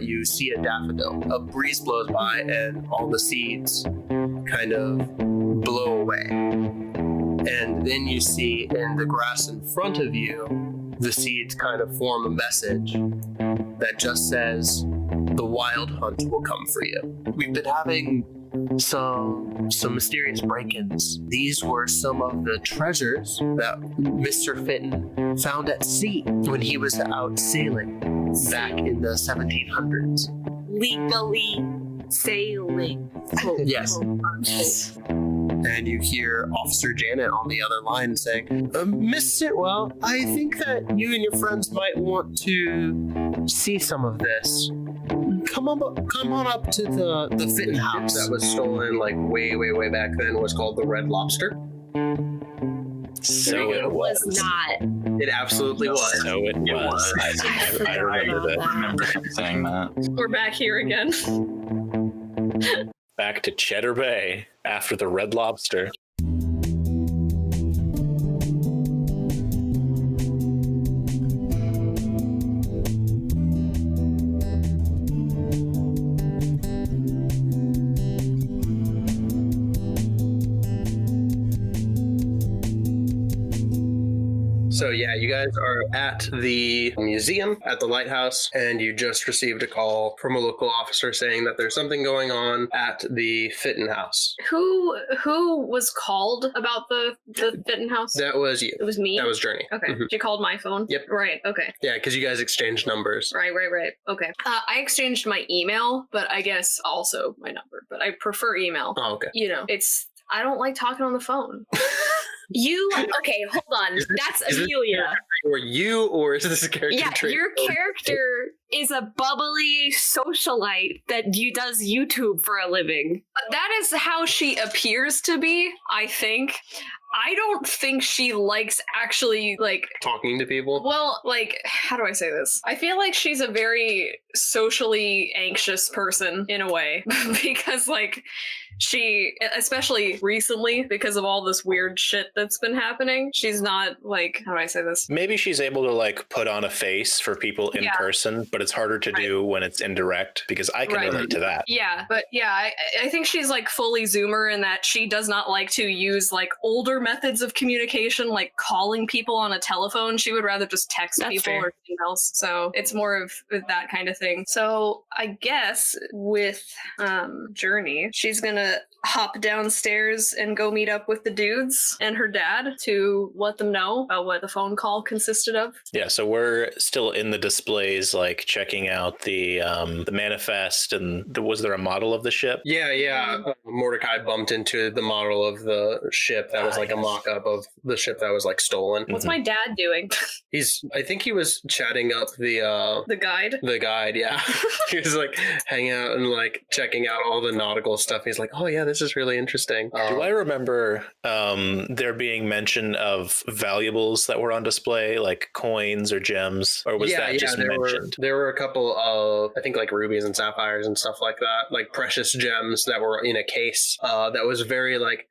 you see a daffodil. A breeze blows by and all the seeds kind of blow away. And then you see in the grass in front of you, the seeds kind of form a message that just says, the wild hunt will come for you. We've been having some mysterious break-ins. These were some of the treasures that Mr. Fitton found at sea when he was out sailing back in the 1700s. Legally sailing. Yes. And you hear Officer Janet on the other line saying, Miss Sitwell, I think that you and your friends might want to see some of this. Come on up to the Fitton house. That was stolen like way back then was called the Red Lobster. So it was not. It absolutely was. So it was. I remember him saying that. We're back here again. Back to Cheddar Bay after the Red Lobster. So yeah, you guys are at the museum at the lighthouse, and you just received a call from a local officer saying that there's something going on at the Fitton house. Who was called about the Fitton house? That was you. It was me? That was Jurnee. Okay. She called my phone? Yep. Right, okay. Yeah, because you guys exchanged numbers. Right. Okay. I exchanged my email, but I guess also my number, but I prefer email. Oh, okay. You know, I don't like talking on the phone. Okay, hold on. That's Amelia. Or you, or is this a character trait? Your character is a bubbly socialite that does YouTube for a living. That is how she appears to be, I think. I don't think she likes actually, like... talking to people? Well, like, how do I say this? I feel like she's a very socially anxious person, in a way. Because, like, she, especially recently, because of all this weird shit that's been happening, she's not, like, how do I say this? Maybe she's able to, like, put on a face for people in person, but it's harder to do when it's indirect, because I can relate to that. Yeah, but yeah, I think she's, like, fully Zoomer in that she does not like to use, like, older methods of communication, like calling people on a telephone. She would rather just text people or something else. So it's more of that kind of thing. So I guess with Jurnee, she's gonna hop downstairs and go meet up with the dudes and her dad to let them know about what the phone call consisted of. Yeah, so we're still in the displays, like checking out the manifest, and was there a model of the ship? Yeah. Mordicai bumped into the model of the ship that was like a mock-up of the ship that was like stolen. What's my dad doing? I think he was chatting up the guide. The guide, yeah. He was like hanging out and like checking out all the nautical stuff. He's like, oh yeah, this is really interesting. Do I remember there being mention of valuables that were on display, like coins or gems, or was that just mentioned? There were a couple of, I think, like rubies and sapphires and stuff like that, like precious gems that were in a case that was very like,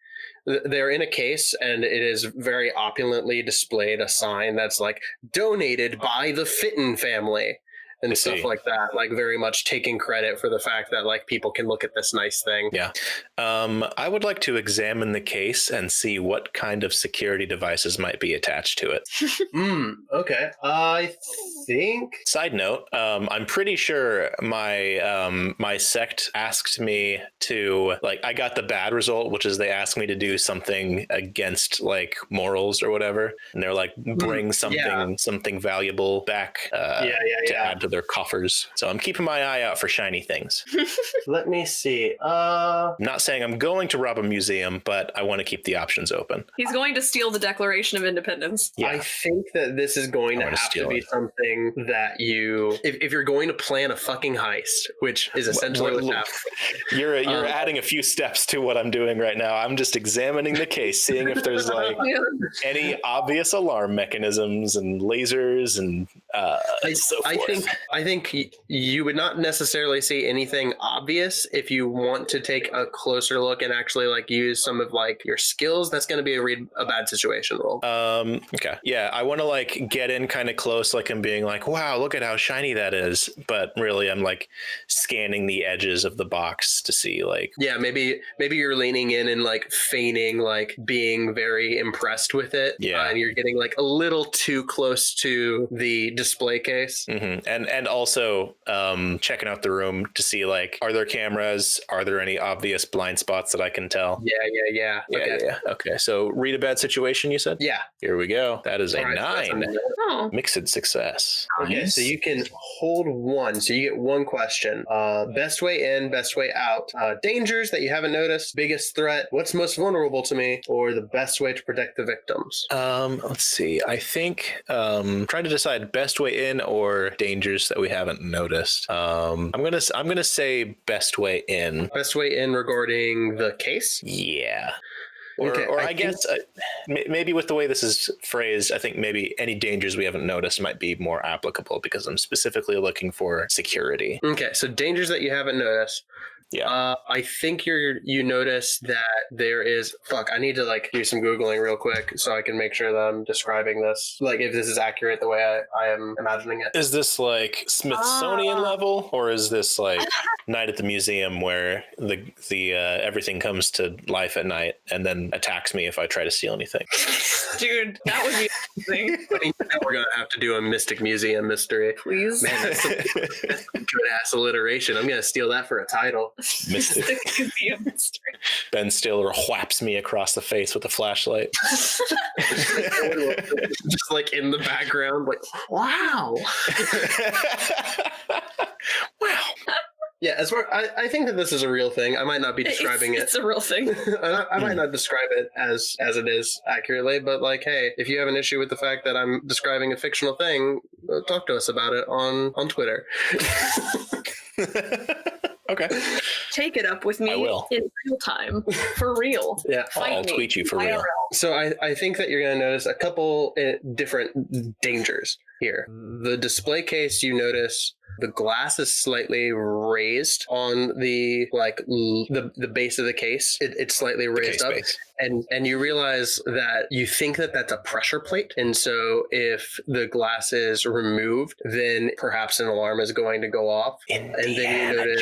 they're in a case, and it is very opulently displayed a sign that's like donated by the Fitton family and stuff like that, like very much taking credit for the fact that like people can look at this nice thing. Yeah. I would like to examine the case and see what kind of security devices might be attached to it. Okay. I think. Side note, I'm pretty sure my sect asked me to, like, I got the bad result, which is they asked me to do something against like morals or whatever, and they're like, bring something valuable back to add to their coffers. So I'm keeping my eye out for shiny things. Let me see. I'm not saying I'm going to rob a museum, but I want to keep the options open. He's going to steal the Declaration of Independence. Yeah. I think that this is going to have to be something that you, if you're going to plan a fucking heist, which is essentially what's happening. You're adding a few steps to what I'm doing right now. I'm just examining the case, seeing if there's like any obvious alarm mechanisms and lasers and I think you would not necessarily see anything obvious. If you want to take a closer look and actually like use some of like your skills, that's going to be a bad situation roll. Okay. Yeah, I want to like get in kind of close, like I'm being like, wow, look at how shiny that is. But really, I'm like scanning the edges of the box to see like. Yeah, maybe you're leaning in and like feigning like being very impressed with it. Yeah, and you're getting like a little too close to the display case. Mm-hmm. And also checking out the room to see like, are there cameras? Are there any obvious blind spots that I can tell? Yeah. Okay. So read a bad situation, you said? Yeah. Here we go. That is a 9. Oh. Mixed success. Okay, Nice. so you can hold one. So you get one question. Best way in, best way out. Dangers that you haven't noticed. Biggest threat. What's most vulnerable to me? Or the best way to protect the victims. Let's see. I think trying to decide best way in or dangers that we haven't noticed. I'm gonna say best way in. Best way in regarding the case? Yeah. Okay, Or I guess maybe with the way this is phrased, I think maybe any dangers we haven't noticed might be more applicable because I'm specifically looking for security. Okay, so dangers that you haven't noticed. Yeah. I think you notice that there is I need to like do some Googling real quick so I can make sure that I'm describing this, like if this is accurate the way I am imagining it. Is this like Smithsonian level, or is this like night at the museum where the everything comes to life at night and then attacks me if I try to steal anything? Dude, that would be amazing. I think we're gonna have to do a Mystic Museum mystery. Please. Man, that's some good ass alliteration. I'm gonna steal that for a title. Mystic Museum mystery. Ben Stiller whaps me across the face with a flashlight. Just like in the background, like wow. Wow. Yeah, as far I think that this is a real thing. I might not be describing it. It's a real thing. I might not describe it as it is accurately, but like, hey, if you have an issue with the fact that I'm describing a fictional thing, talk to us about it on Twitter. Okay. Take it up with me I will. in real time. For real. Yeah. I'll tweet you for real. So I think that you're going to notice a couple different dangers here. The display case, you notice the glass is slightly raised on the the base of the case. It's slightly raised up. Base. And you realize that you think that that's a pressure plate. And so if the glass is removed, then perhaps an alarm is going to go off. And then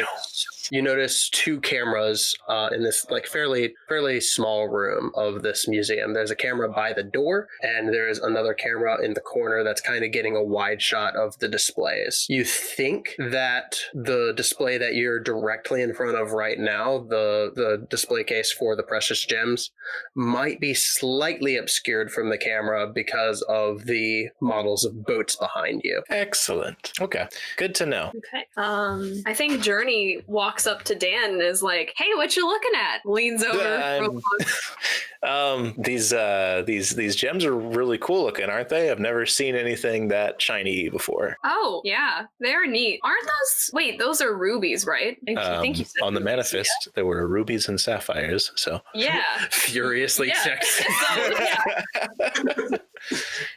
you notice two cameras in this like fairly small room of this museum. There's a camera by the door, and there is another camera in the corner that's kind of getting a wide shot of the displays. You think that the display that you're directly in front of right now, the display case for the precious gems, might be slightly obscured from the camera because of the models of boats behind you. Excellent. Okay. Good to know. Okay. I think Jurnee walks up to Dan and is like, "Hey, what you looking at?" Leans over. These gems are really cool looking, aren't they? I've never seen anything that shiny before. Oh, yeah. They're neat. Aren't those... Wait, those are rubies, right? I think you said on the rubies, manifest, there were rubies and sapphires, so... Yeah. Furiously checked. So, yeah.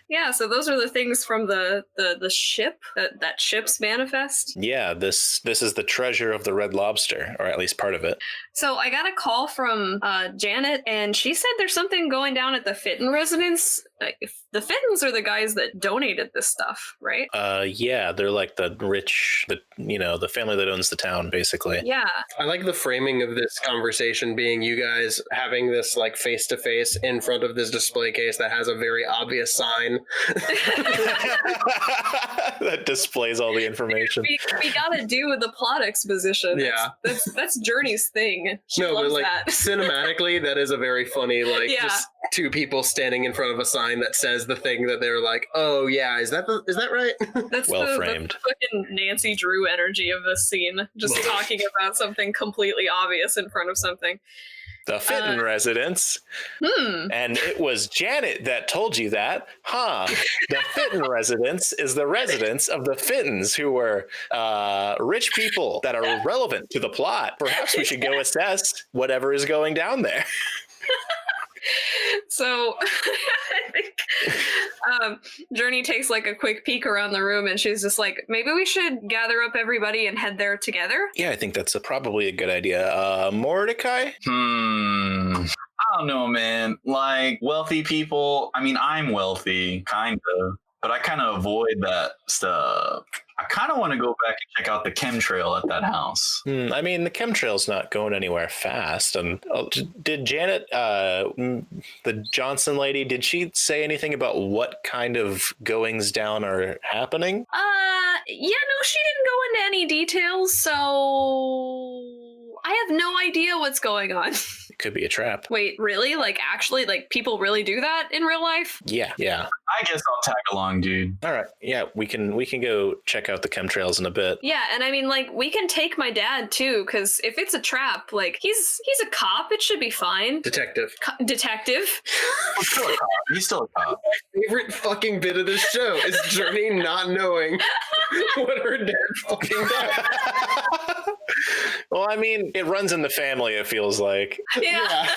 Yeah, so those are the things from the ship, that ship's manifest. Yeah, this is the treasure of the Red Lobster, or at least part of it. So I got a call from Janet, and she said there's something going down at the Fitton residence. The Fittons are the guys that donated this stuff, right? Yeah, they're like the rich, the family that owns the town, basically. Yeah. I like the framing of this conversation being you guys having this like face to face in front of this display case that has a very obvious sign. That displays all the information. We gotta do with the plot exposition. Yeah. That's Jurnee's thing. She No, loves but like that. cinematically, that is a very funny, like Yeah. just two people standing in front of a sign that says the thing that they're like, oh yeah, is that right? That's well framed. the fucking Nancy Drew energy of this scene. Just talking about something completely obvious in front of something. The Fitton residence. And it was Janet that told you that, huh? The Fitton residence is the residence of the Fittons, who were rich people that are relevant to the plot. Perhaps we should go assess whatever is going down there. So I think Jurnee takes like a quick peek around the room and she's just like, maybe we should gather up everybody and head there together. Yeah, I think that's probably a good idea. Mordecai? I don't know, man. Like, wealthy people, I mean, I'm wealthy, kind of, but I kind of avoid that stuff. I kind of want to go back and check out the chemtrail at that house. I mean, the chemtrail's not going anywhere fast. And did Janet, the Johnson lady, did she say anything about what kind of goings down are happening? Yeah, no, she didn't go into any details, so I have no idea what's going on. It could be a trap. Wait, really? Like, actually, like, people really do that in real life? Yeah. I guess I'll tag along, dude. All right. Yeah, we can go check out the chemtrails in a bit. Yeah, and I mean, like, we can take my dad too, because if it's a trap, like, he's a cop. It should be fine. Detective. Detective. He's still a cop. My favorite fucking bit of this show is Jurnee not knowing what her dad fucking does. Well, I mean, it runs in the family, it feels like. Yeah.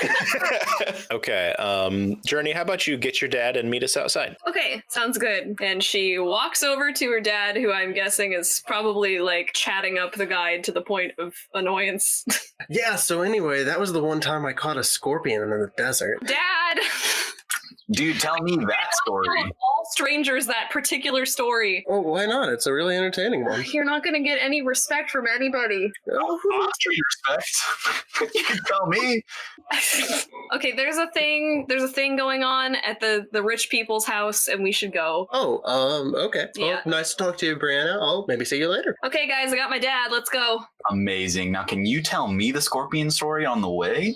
Okay. Jurnee, how about you get your dad and meet us outside? Okay, sounds good. And she walks over to her dad, who I'm guessing is probably like chatting up the guide to the point of annoyance. Yeah, so anyway, that was the one time I caught a scorpion in the desert. Dad! Dude, tell me that story. All strangers that particular story. Oh, why not? It's a really entertaining one. You're not going to get any respect from anybody. Respect. You can tell me. Okay, there's a thing going on at the rich people's house, and we should go. Oh, okay. Yeah. Well, nice to talk to you, Brianna. I'll maybe see you later. Okay, guys, I got my dad. Let's go. Amazing. Now, can you tell me the scorpion story on the way?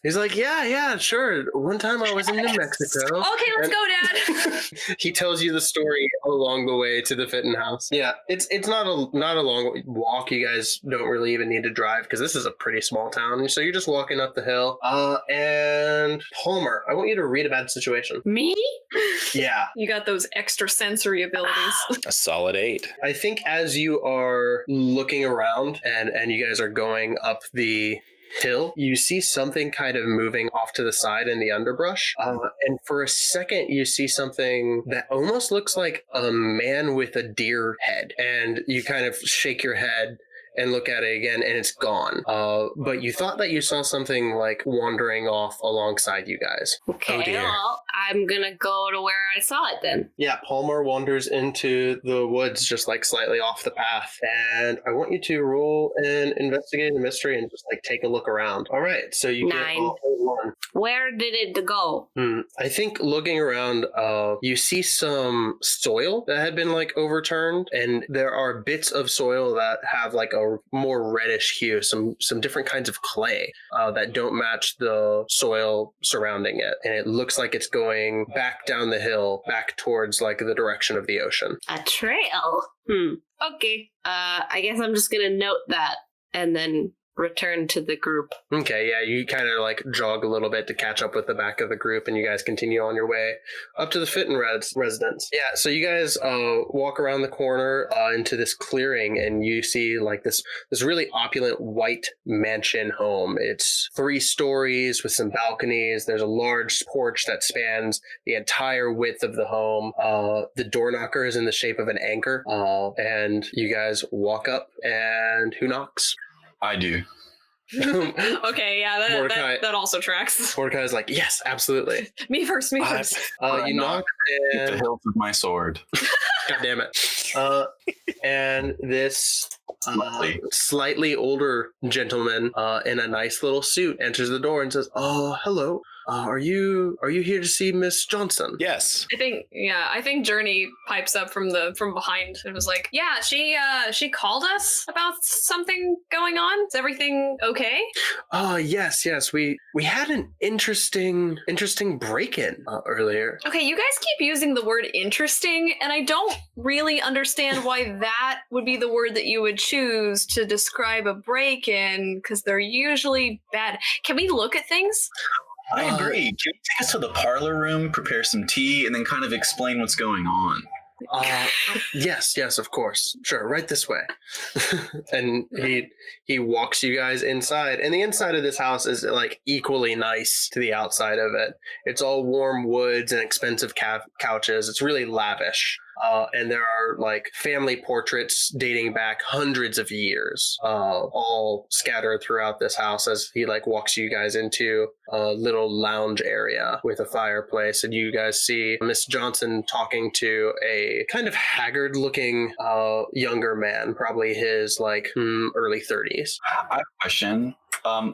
He's like, yeah, sure. One time I was in New Mexico. Okay, let's go, Dad. He tells you the story along the way to the Fitton house. Yeah, it's not a long walk. You guys don't really even need to drive because this is a pretty small town. So you're just walking up the hill. And Palmer, I want you to read a bad situation. Me? Yeah. You got those extra sensory abilities. A solid 8. I think as you are looking around and you guys are going up the hill, you see something kind of moving off to the side in the underbrush. And for a second, you see something that almost looks like a man with a deer head. And you kind of shake your head and look at it again, and it's gone. But you thought that you saw something like wandering off alongside you guys. Okay, Oh, dear. well, I'm gonna go to where I saw it then. Yeah, Palmer wanders into the woods just like slightly off the path. And I want you to roll and investigate the mystery and just like take a look around. All right, so you get 9. a whole 1. Where did it go? I think looking around, you see some soil that had been like overturned, and there are bits of soil that have like a more reddish hue, some different kinds of clay that don't match the soil surrounding it, and it looks like it's going back down the hill, back towards like the direction of the ocean. A trail? Okay. I guess I'm just gonna note that and then return to the group. Okay, yeah, you kind of like jog a little bit to catch up with the back of the group, and you guys continue on your way up to the Fitton residence. Yeah, so you guys walk around the corner into this clearing, and you see like this really opulent white mansion home. It's 3 stories with some balconies. There's a large porch that spans the entire width of the home. The door knocker is in the shape of an anchor, and you guys walk up, and who knocks? I do. Okay, yeah, Mordecai. that also tracks. Mordecai's like, yes, absolutely. Me first. You knock knock, Hit the and hilt of my sword. God damn it. And this Lovely. slightly older gentleman in a nice little suit enters the door and says, "Oh, hello. Are you here to see Miss Johnson?" Yes. I think Jurnee pipes up from behind and was like, "Yeah, she called us about something going on. Is everything okay?" Yes. We had an interesting break-in earlier. Okay, you guys keep using the word interesting, and I don't really understand why that would be the word that you would choose to describe a break-in, because they're usually bad. Can we look at things? I agree. Can you take us to the parlor room, prepare some tea, and then kind of explain what's going on? Yes, of course. Sure, right this way. And he walks you guys inside, and the inside of this house is like equally nice to the outside of it. It's all warm woods and expensive couches. It's really lavish. And there are like family portraits dating back hundreds of years, all scattered throughout this house as he like walks you guys into a little lounge area with a fireplace. And you guys see Miss Johnson talking to a kind of haggard looking younger man, probably his like early 30s. I have a question.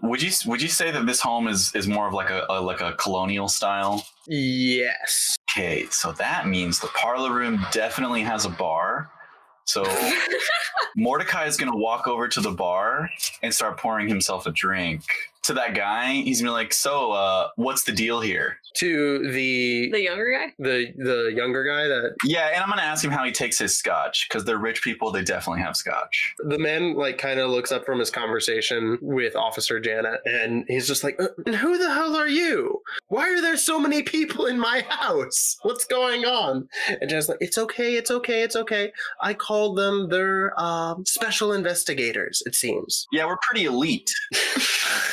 Would you say that this home is more of like a colonial style? Yes. Okay, so that means the parlor room definitely has a bar. So Mordecai is going to walk over to the bar and start pouring himself a drink. To that guy, he's going to be like, so what's the deal here? To the younger guy? The younger guy that... Yeah, and I'm going to ask him how he takes his scotch, because they're rich people, they definitely have scotch. The man like kind of looks up from his conversation with Officer Janet, and he's just like, who the hell are you? Why are there so many people in my house? What's going on? And Janet's like, it's okay. I called them. They're special investigators, it seems. Yeah, we're pretty elite.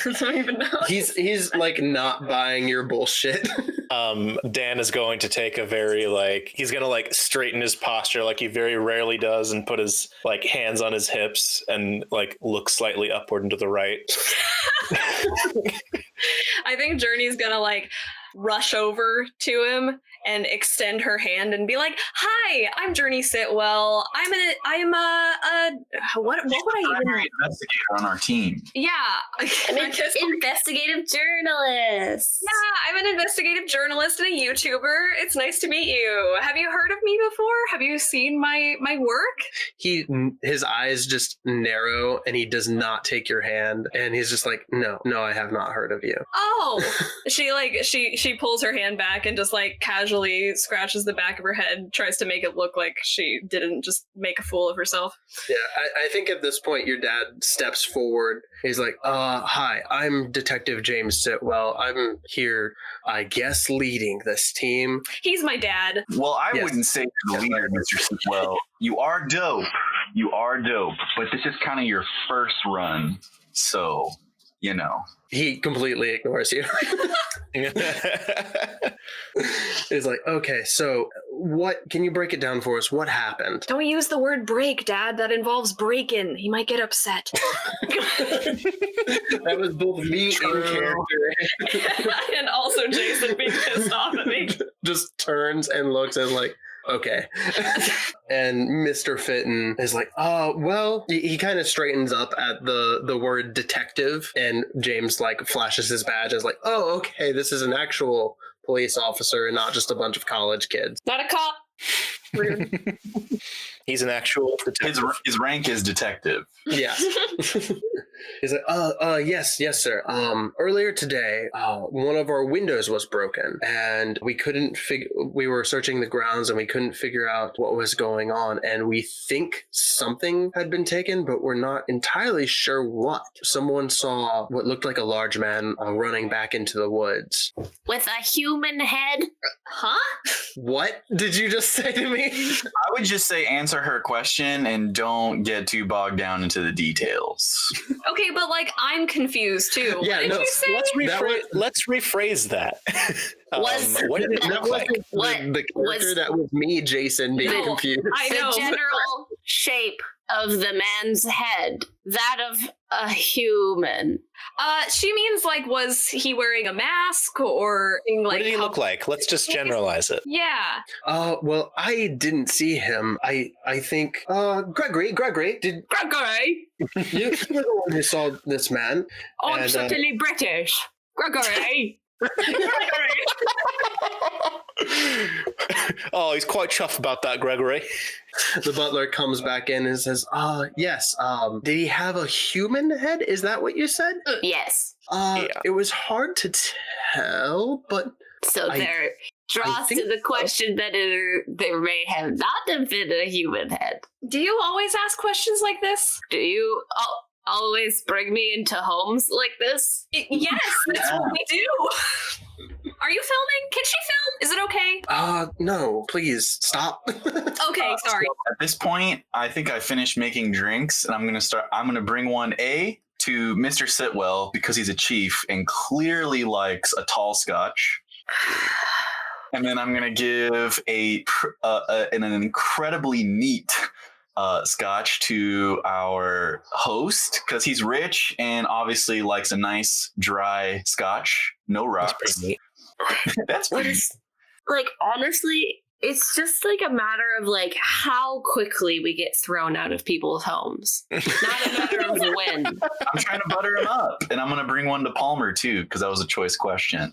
I don't even know. He's like not buying your bullshit. Dan is going to take a very he's gonna like straighten his posture like he very rarely does and put his like hands on his hips and like look slightly upward and to the right. I think Jurnee's gonna like rush over to him and extend her hand and be like, "Hi, I'm Jurnee Sitwell. What would I even investigator on our team?" Yeah, An investigative journalist. Yeah, I'm an investigative journalist and a YouTuber. It's nice to meet you. Have you heard of me before? Have you seen my work? His eyes just narrow and he does not take your hand, and he's just like, no, I have not heard of you. Oh, she pulls her hand back and just like casually scratches the back of her head, tries to make it look like she didn't just make a fool of herself. Yeah, I think at this point your dad steps forward. He's like, hi, I'm Detective James Sitwell. I'm here, I guess, leading this team. He's my dad. Well, I Yes. wouldn't say you're the leader, Mr. Sitwell. You are dope, but this is kind of your first run, so, you know. He completely ignores you. He's like, okay, so what, can you break it down for us? What happened? Don't use the word break, Dad. That involves break-in. He might get upset. That was both me in character. And also Jason being pissed off at me. Just turns and looks and like, okay. And Mr. Fitton is like, well, he kind of straightens up at the word detective, and James like flashes his badge and is like, oh, okay, this is an actual police officer and not just a bunch of college kids. Not a cop. Rude. He's an actual detective. His rank is detective. Yeah. He's like, yes, sir. Earlier today, one of our windows was broken, and we were searching the grounds and we couldn't figure out what was going on, and we think something had been taken, but we're not entirely sure what. Someone saw what looked like a large man running back into the woods. With a human head? Huh? What did you just say to me? I would just say answer her question and don't get too bogged down into the details. Okay, but like I'm confused too. Yeah, What did no, you say? Let's rephrase that. Was- what did it That look like? wasn't the character, that was me, Jason, being No, confused. I know. The general shape of the man's head, that of a human. She means like, was he wearing a mask or like? What did he look like? Let's just generalize it. Yeah. Well, I didn't see him. I think, Gregory, did Gregory! you were the one who saw this man? I'm And, certainly British. Gregory! Oh, he's quite chuffed about that, Gregory. The butler comes back in and says, yes, did he have a human head? Is that what you said? Yes. It was hard to tell, but So I- there draws think to the question that there may have not have been a human head. Do you always ask questions like this? Do you always bring me into homes like this? Yes, that's what we do. Are you filming? Can she film? Is it okay? No, please stop. Okay, sorry. So at this point, I think I finished making drinks, and I'm gonna bring one to Mr. Sitwell because he's a chief and clearly likes a tall scotch. And then I'm gonna give an incredibly neat scotch to our host because he's rich and obviously likes a nice dry scotch, no rocks. That's pretty neat. That's What pretty. is, like, honestly, it's just like a matter of like how quickly we get thrown out of people's homes, not a matter of when. I'm trying to butter him up, and I'm gonna bring one to Palmer too because that was a choice question.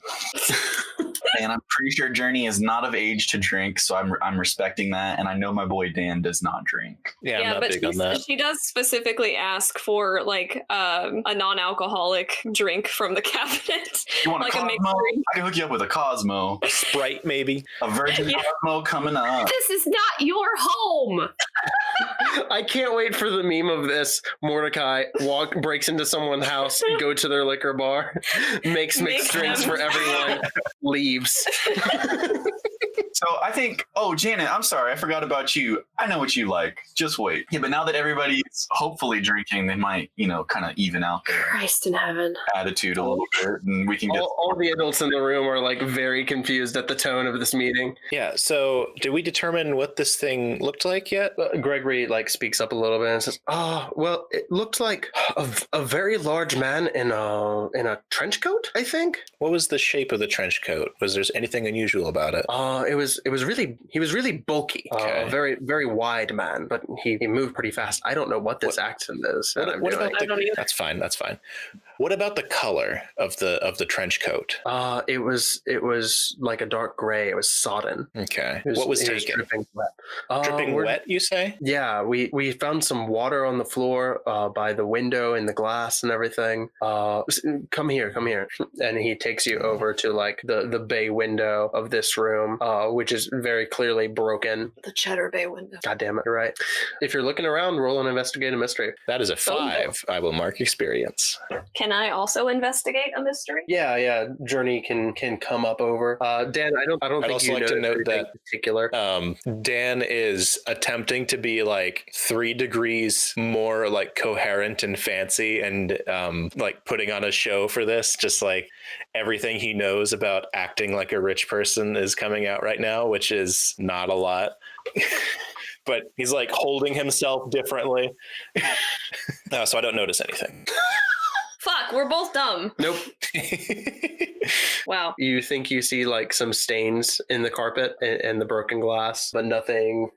And I'm pretty sure Jurnee is not of age to drink, so I'm respecting that. And I know my boy Dan does not drink. Yeah, I'm not but big on that. she does specifically ask for like a non-alcoholic drink from the cabinet. You want like a a mixed Cosmo? drink. I can hook you up with a Cosmo, A Sprite, maybe. a Virgin Cosmo coming up. This is not your home. I can't wait for the meme of this. Mordecai breaks into someone's house, go to their liquor bar, makes mixed drinks them. for everyone, leaves. So I think, Janet, I'm sorry, I forgot about you. I know what you like. Just wait. Yeah, but now that everybody's hopefully drinking, they might, kind of even out their Christ in heaven. attitude a little bit, and we can get. All the adults in the room are like very confused at the tone of this meeting. Yeah, so did we determine what this thing looked like yet? Gregory speaks up a little bit and says, well, it looked like a very large man in a trench coat, I think. What was the shape of the trench coat? Was there anything unusual about it? He was really bulky. Okay. Very, very wide man, but he moved pretty fast. I don't know what this accent is. that I'm What doing. about I don't either. That's fine. What about the color of the trench coat? It was like a dark gray. It was sodden. Okay. It What was it taken? dripping wet. Dripping wet, you say? Yeah, we found some water on the floor by the window and the glass and everything. Come here. And he takes you over to like the bay window of this room, which is very clearly broken. The Cheddar Bay window. God damn it, you're right. If you're looking around, roll an investigate a mystery. That is a 5. I will mark experience. Can I also investigate a mystery? Yeah. Jurnee can come up over. Dan, I don't I'd think also you like to know note anything that particular. Dan is attempting to be like 3 degrees more like coherent and fancy and like putting on a show for this. Just like everything he knows about acting like a rich person is coming out right now, which is not a lot. But he's like holding himself differently. So I don't notice anything. Fuck, we're both dumb. Nope. Wow. You think you see like some stains in the carpet and the broken glass, but nothing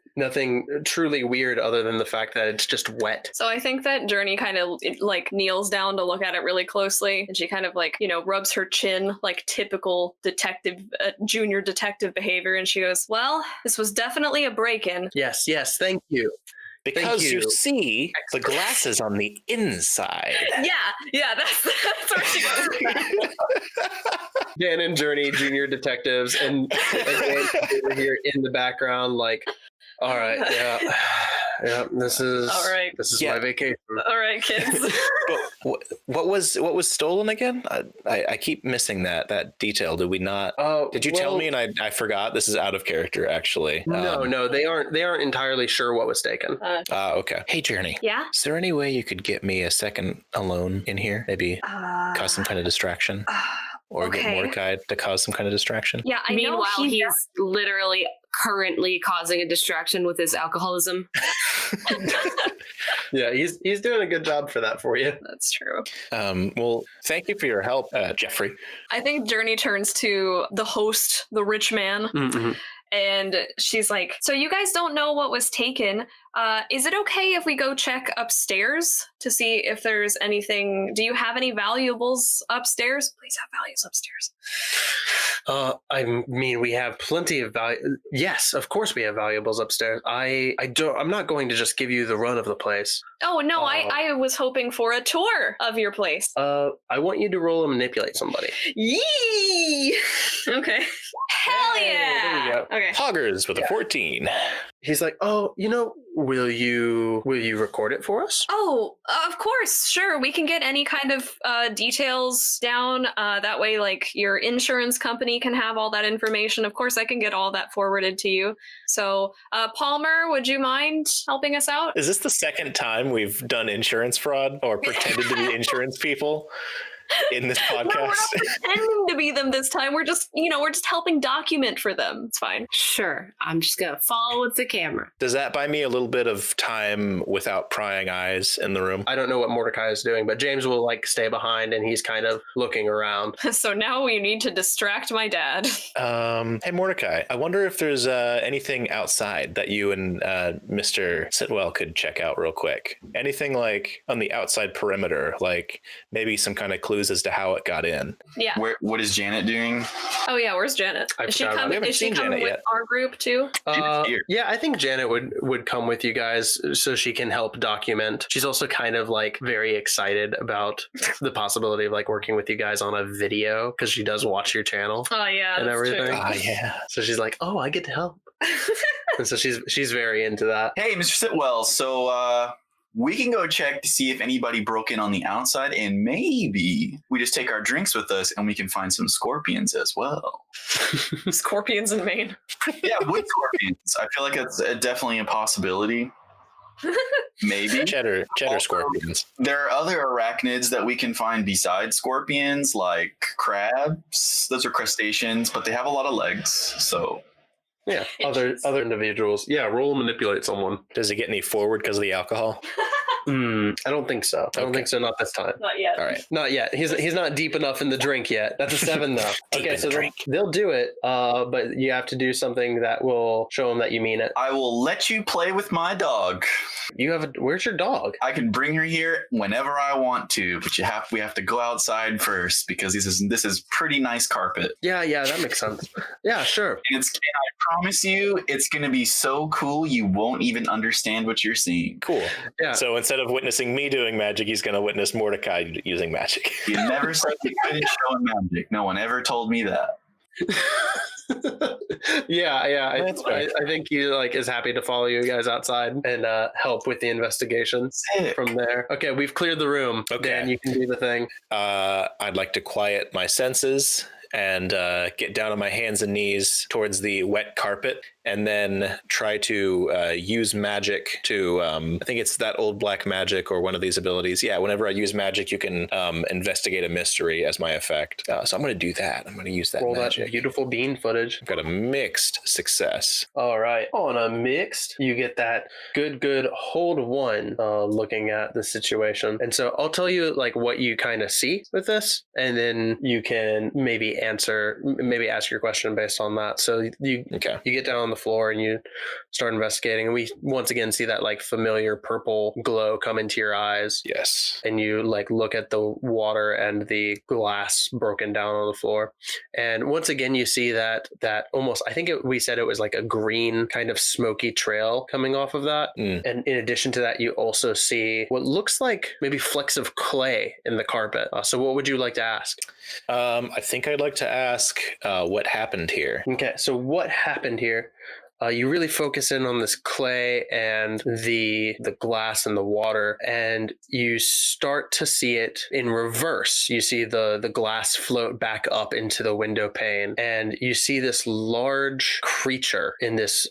truly weird other than the fact that it's just wet. So I think that Jurnee kind of like kneels down to look at it really closely, and she kind of like, rubs her chin like typical detective, junior detective behavior, and she goes, "Well, this was definitely a break-in." Yes, thank you. Because Thank you you. see the glasses on the inside. Yeah, that's where she goes. Dan and Jurnee, junior detectives, and Dan over here in the background, like, all right, yeah, this is All right. This is Yeah. my vacation. All right, kids. But what was stolen again? I keep missing that detail. Did we not? Oh, Did you tell me and I forgot? This is out of character, actually. No, they aren't entirely sure what was taken. Okay. Hey, Jurnee. Yeah. Is there any way you could get me a second alone in here? Maybe cause some kind of distraction, or get okay. Mordecai to cause some kind of distraction. Yeah, I know Meanwhile, he's literally currently causing a distraction with his alcoholism. Yeah, he's doing a good job for that for you. That's true. Well, thank you for your help, Jeffrey. I think Jurnee turns to the host, the rich man, Mm-hmm. and she's like, "So you guys don't know what was taken. Is it okay if we go check upstairs to see if there's anything? Do you have any valuables upstairs? Please have valuables upstairs." I mean, we have plenty of value. Yes, of course we have valuables upstairs. I'm not going to just give you the run of the place. Oh, no, I was hoping for a tour of your place. I want you to roll and manipulate somebody. Yee! Okay. Hell yeah! There we go. Okay. Poggers with a 14. He's like, oh, will you record it for us? Oh, of course, sure. We can get any kind of details down. That way, like, your insurance company can have all that information. Of course, I can get all that forwarded to you. So, Palmer, would you mind helping us out? Is this the second time we've done insurance fraud or pretended to be insurance people in this podcast? No, we're not pretending to be them this time. We're just helping document for them. It's fine. Sure. I'm just going to follow with the camera. Does that buy me a little bit of time without prying eyes in the room? I don't know what Mordecai is doing, but James will like stay behind and he's kind of looking around. So now we need to distract my dad. Hey, Mordecai, I wonder if there's anything outside that you and Mr. Sitwell could check out real quick. Anything like on the outside perimeter, like maybe some kind of clues as to how it got in. Yeah. What is Janet doing? Oh yeah, where's Janet? I Is she forgot about- coming? we haven't Is she seen coming Janet with yet. our group too? Here. Yeah, I think Janet would come with you guys so she can help document. She's also kind of like very excited about the possibility of like working with you guys on a video because she does watch your channel Oh yeah, and that's everything. true. Ah, yeah. So she's like, oh, I get to help. And so she's very into that. Hey, Mr. Sitwell. So we can go check to see if anybody broke in on the outside, and maybe we just take our drinks with us and we can find some scorpions as well. Scorpions in Maine. Yeah, wood scorpions. I feel like it's definitely a possibility. Maybe. Cheddar Also, scorpions. There are other arachnids that we can find besides scorpions, like crabs. Those are crustaceans, but they have a lot of legs. So Yeah, other individuals. Yeah, roll and manipulate someone. Does it get any forward because of the alcohol? I don't think so. I don't think so. Not this time. Not yet. All right. Not yet. He's not deep enough in the drink yet. That's a 7 though. Deep Okay, in so the drink. they'll do it, but you have to do something that will show them that you mean it. I will let you play with my dog. Where's your dog? I can bring her here whenever I want to, but we have to go outside first because this is pretty nice carpet. Yeah, that makes sense. Yeah, sure. And I promise you, it's gonna be so cool you won't even understand what you're seeing. Cool. Yeah. So instead of witnessing me doing magic, he's going to witness Mordecai using magic. You never said you couldn't show him magic. No one ever told me that. Yeah. That's fair. I think he like is happy to follow you guys outside and help with the investigation Sick. from there. Okay, we've cleared the room. Okay. Dan, you can do the thing. I'd like to quiet my senses and get down on my hands and knees towards the wet carpet and then try to use magic to, I think it's that old black magic or one of these abilities. Yeah, whenever I use magic, you can investigate a mystery as my effect. So I'm going to do that. I'm going to use that Roll magic. that beautiful bean footage. I've got a mixed success. All right. On a mixed, you get that good hold 1 looking at the situation. And so I'll tell you like what you kind of see with this, and then you can maybe ask your question based on that. So you get down on the floor and you start investigating, and we once again see that like familiar purple glow come into your eyes. Yes. And you like look at the water and the glass broken down on the floor, and once again you see that almost, I think we said it was like a green kind of smoky trail coming off of that. And in addition to that, you also see what looks like maybe flecks of clay in the carpet. So what would you like to ask? I think I'd like to ask what happened here. Okay, so what happened here? You really focus in on this clay and the glass and the water, and you start to see it in reverse. You see the glass float back up into the window pane, and you see this large creature in this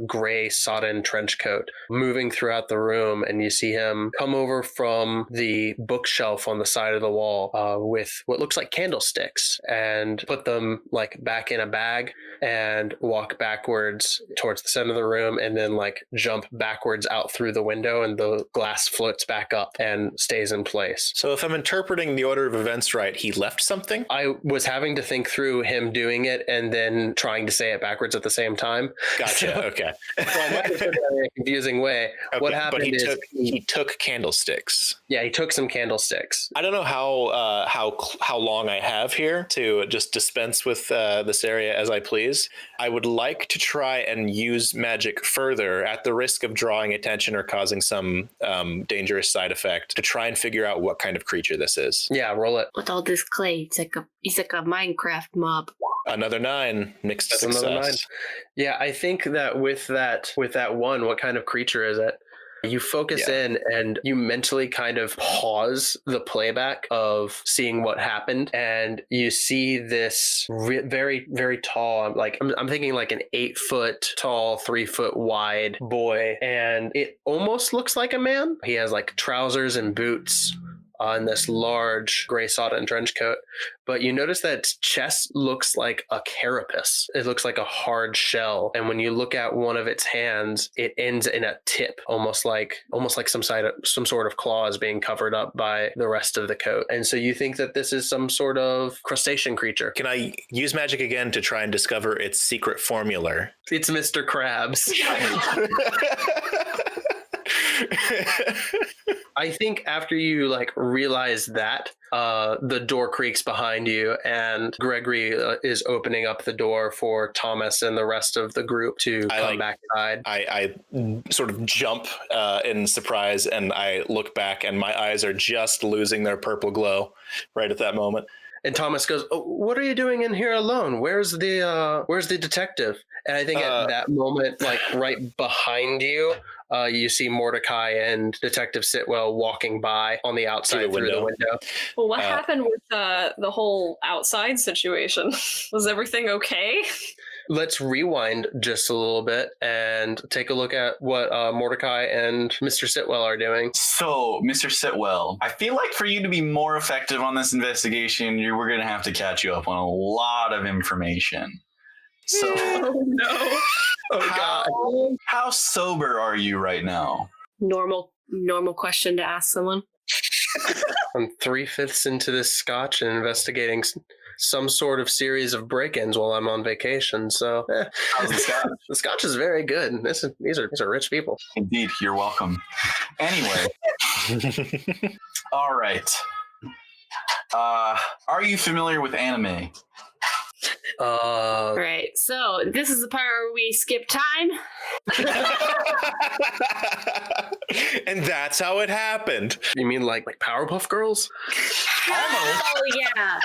gray sodden trench coat moving throughout the room, and you see him come over from the bookshelf on the side of the wall with what looks like candlesticks, and put them like back in a bag and walk backwards towards the center of the room, and then like jump backwards out through the window, and the glass floats back up and stays in place. So if I'm interpreting the order of events right, he left something? I was having to think through him doing it and then trying to say it backwards at the same time. Gotcha. Okay. So I might have said that in a confusing way. Okay, What happened but is he took candlesticks. yeah, he took some candlesticks. I don't know how long I have here to just dispense with this area as I please. I would like to try and use magic further at the risk of drawing attention or causing some dangerous side effect to try and figure out what kind of creature this is. Yeah, roll it. With all this clay, it's like a Minecraft mob. Another 9. Mixed That's success. another 9. Yeah, I think that with that one, what kind of creature is it? You focus in and you mentally kind of pause the playback of seeing what happened, and you see this very, very tall, like I'm thinking like an 8 foot tall, 3 foot wide boy, and it almost looks like a man. He has like trousers and boots on this large gray satin trench coat, but you notice that its chest looks like a carapace. It looks like a hard shell, and when you look at one of its hands, it ends in a tip, almost like some sort of claws being covered up by the rest of the coat. And so you think that this is some sort of crustacean creature. Can I use magic again to try and discover its secret formula? It's Mr. Krabs. I think after you like realize that, the door creaks behind you, and Gregory is opening up the door for Thomas and the rest of the group to come back inside. I sort of jump in surprise, and I look back, and my eyes are just losing their purple glow right at that moment. And Thomas goes, "Oh, what are you doing in here alone? Where's the detective?" And I think at that moment, like right behind you, you see Mordecai and Detective Sitwell walking by on the outside through the window. Well, what happened with the whole outside situation? Was everything okay? Let's rewind just a little bit and take a look at what Mordecai and Mr. Sitwell are doing. So, Mr. Sitwell, I feel like for you to be more effective on this investigation, we're going to have to catch you up on a lot of information. So, Oh no. God. How sober are you right now? Normal question to ask someone. I'm 3/5 into this scotch and investigating some sort of series of break-ins while I'm on vacation. So How's the scotch? the scotch is very good. These are rich people. Indeed, you're welcome. Anyway, all right. Are you familiar with anime? Right. So this is the part where we skip time. And that's how it happened. You mean like Powerpuff Girls? Oh yeah.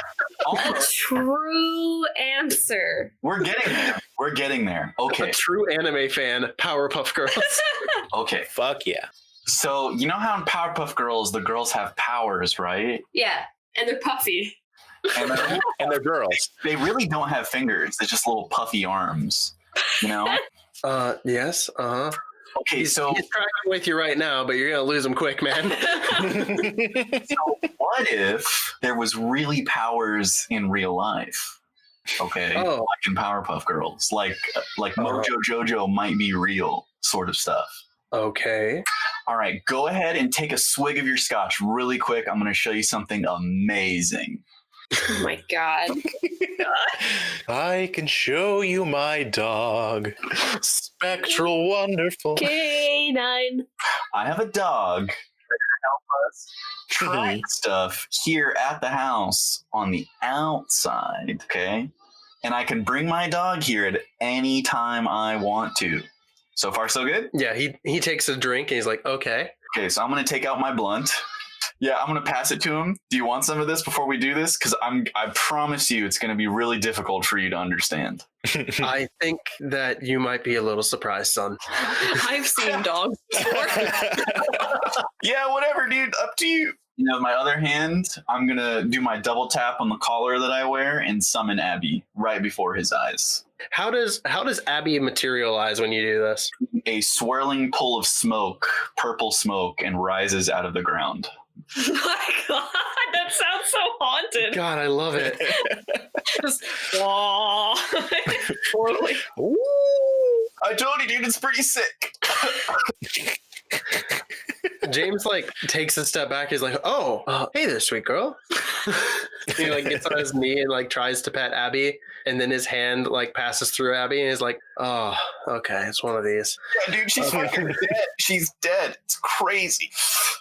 A true answer. We're getting there. Okay. A true anime fan, Powerpuff Girls. Okay. Fuck yeah. So, you know how in Powerpuff Girls, the girls have powers, right? Yeah. And they're puffy. And And they're girls. they really don't have fingers. They're just little puffy arms, you know? Yes. Okay, so He's trying with you right now, but you're gonna lose him quick, man. so what if there was really powers in real life? Okay, Oh. like in Powerpuff Girls, like Mojo Jojo might be real, sort of stuff. Okay. All right, go ahead and take a swig of your scotch really quick. I'm going to show you something amazing. Oh my god. I can show you my dog. Spectral, wonderful. K9. I have a dog that can help us try stuff here at the house on the outside, okay? And I can bring my dog here at any time I want to. So far, so good? Yeah, he takes a drink and he's like, okay. Okay, so I'm going to take out my blunt. Yeah, I'm going to pass it to him. Do you want some of this before we do this? Because I promise you it's going to be really difficult for you to understand. I think that you might be a little surprised, son. I've seen dogs before. Yeah, whatever, dude. Up to you. You know, my other hand, I'm going to do my double tap on the collar that I wear and summon Abby right before his eyes. How does Abby materialize when you do this? A swirling pull of smoke, purple smoke, and rises out of the ground. Oh my god, that sounds so haunted. God, I love it. Just wah. Totally. I told you, dude, it's pretty sick. James takes a step back. He's like, "Oh, hey there, sweet girl." He gets on his knee and tries to pet Abby, and then his hand passes through Abby, and he's like, "Oh, okay, it's one of these." Yeah, dude, she's fucking dead. She's dead. It's crazy.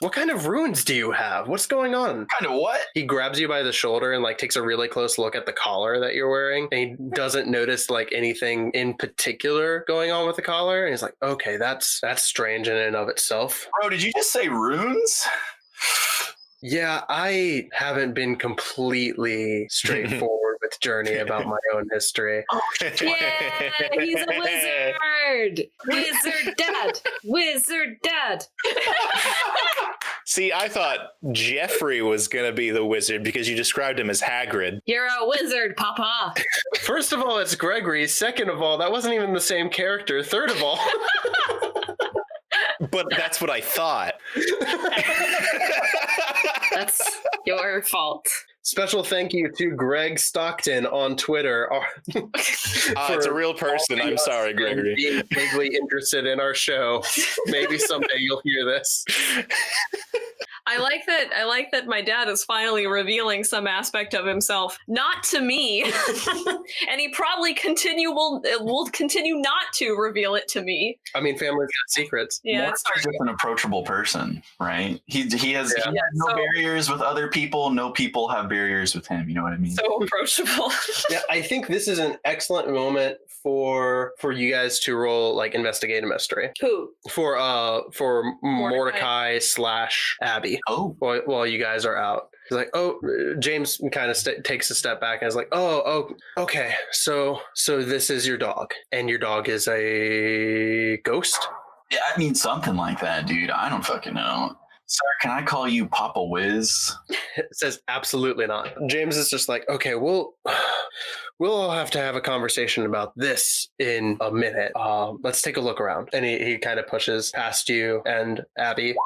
What kind of runes do you have? What's going on? Kind of what? He grabs you by the shoulder and takes a really close look at the collar that you're wearing, and he doesn't notice anything in particular going on with the collar, and he's like, "Okay, that's strange in and of itself." Bro, did you just say runes? Yeah, I haven't been completely straightforward with Jurnee about my own history. Yeah, he's a wizard. Wizard dad. Wizard dad. See, I thought Jeffrey was going to be the wizard because you described him as Hagrid. You're a wizard, Papa. First of all, it's Gregory. Second of all, that wasn't even the same character. Third of all... But that's what I thought. That's your fault. Special thank you to Greg Stockton on Twitter. It's a real person. I'm sorry, Gregory. Being vaguely interested in our show. Maybe someday you'll hear this. I like that my dad is finally revealing some aspect of himself, not to me, and he probably will continue not to reveal it to me. I mean, family's got secrets. Yeah, Mark's just an approachable person, right? He has no barriers with other people. No people have barriers with him. You know what I mean? So approachable. Yeah, I think this is an excellent moment for you guys to roll like investigate a mystery. Who? For Mordecai / Abby. Oh, while you guys are out. He's like, James kind of takes a step back and is like, okay. So this is your dog, and your dog is a ghost? yeah, I mean something like that, dude. I don't fucking know. Sir, can I call you Papa Wiz? It says absolutely not. James is just like, okay, we'll all have to have a conversation about this in a minute. Let's take a look around. And he kind of pushes past you and Abby.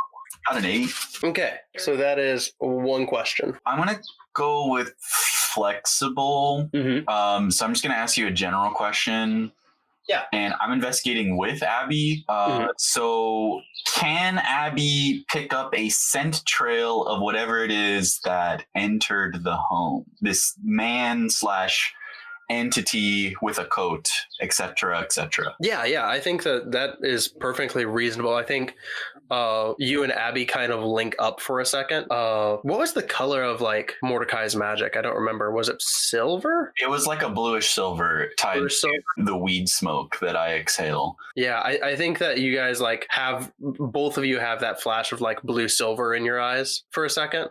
Got an 8. Okay, so that is one question. I'm gonna go with flexible. Mm-hmm. So I'm just gonna ask you a general question. Yeah. And I'm investigating with Abby. Mhm. So can Abby pick up a scent trail of whatever it is that entered the home? This man / entity with a coat, etc., etc. Yeah, I think that is perfectly reasonable. I think you and Abby kind of link up for a second. What was the color of like Mordecai's magic? I don't remember. Was it silver? It was like a bluish silver tied to the weed smoke that I exhale. Yeah, I think that you guys like both of you have that flash of like blue silver in your eyes for a second.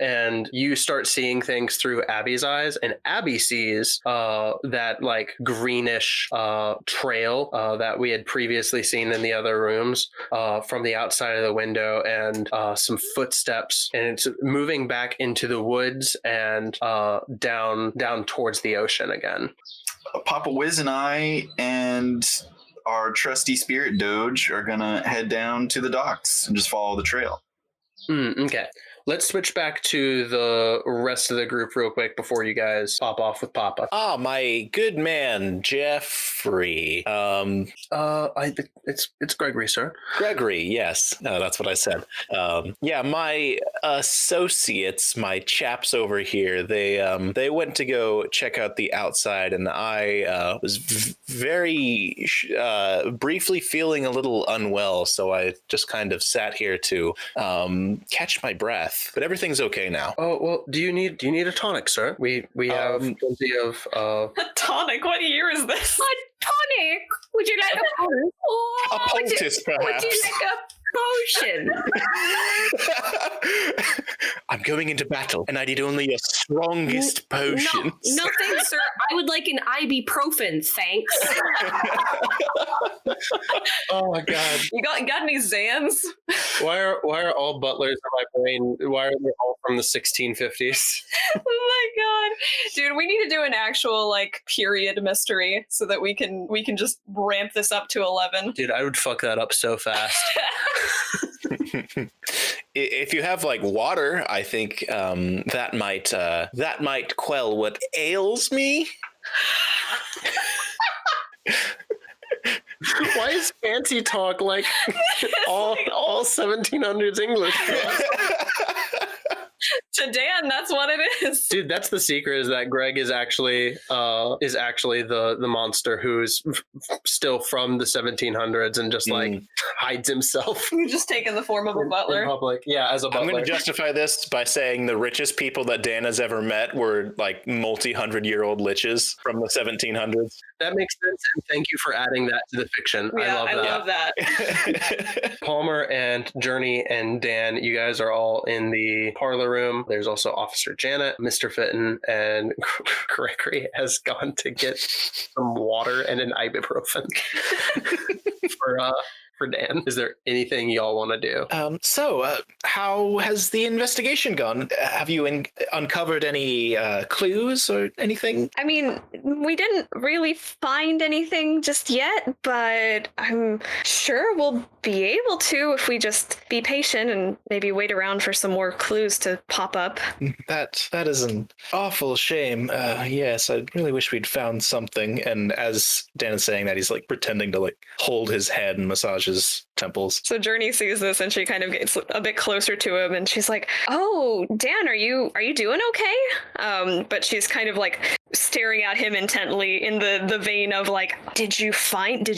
And you start seeing things through Abby's eyes, and Abby sees that like greenish trail that we had previously seen in the other rooms from the outside of the window, and some footsteps, and it's moving back into the woods and down towards the ocean again. Papa Wiz and I and our trusty spirit doge are gonna head down to the docks and just follow the trail. Okay. Let's switch back to the rest of the group real quick before you guys pop off with Papa. My good man, Jeffrey. It's Gregory, sir. Gregory, yes. No, that's what I said. My associates, my chaps over here, they went to go check out the outside, and I was very briefly feeling a little unwell, so I just kind of sat here to catch my breath. But everything's okay now. Oh well, do you need a tonic, sir? We have plenty of A tonic? What year is this? A tonic? Would you like A poultice, perhaps. Would you like a potion? I'm going into battle, and I need only your strongest potions. No, thanks, sir. I would like an ibuprofen, thanks. Oh my god! You got any Zans? Why are all butlers in my brain? Why are they all from the 1650s? Oh my god, dude, we need to do an actual like period mystery so that we can just ramp this up to 11. Dude, I would fuck that up so fast. If you have like water, I think that might quell what ails me. Why is fancy talk like all 1700s English? To Dan, that's what it is. Dude, that's the secret, is that Greg is actually the monster who's still from the 1700s and just like hides himself. You just taken the form of a butler. In public. Yeah, as a butler. I'm going to justify this by saying the richest people that Dan has ever met were like multi-100-year-old liches from the 1700s. That makes sense, and thank you for adding that to the fiction. Yeah, I love that. Palmer and Jurnee and Dan, you guys are all in the parlor room. There's also Officer Janet, Mr. Fitton, and Gregory has gone to get some water and an ibuprofen for Dan. Is there anything y'all want to do? So, how has the investigation gone? Have you uncovered any clues or anything? I mean, we didn't really find anything just yet, but I'm sure we'll be able to if we just be patient and maybe wait around for some more clues to pop up. That is an awful shame. Yes, I really wish we'd found something. And as Dan is saying that, he's like pretending to like hold his head and massage his temples. So Jurnee sees this and she kind of gets a bit closer to him and she's like, "Oh, Dan, are you doing okay?" But she's kind of like staring at him intently in the vein of like, did you find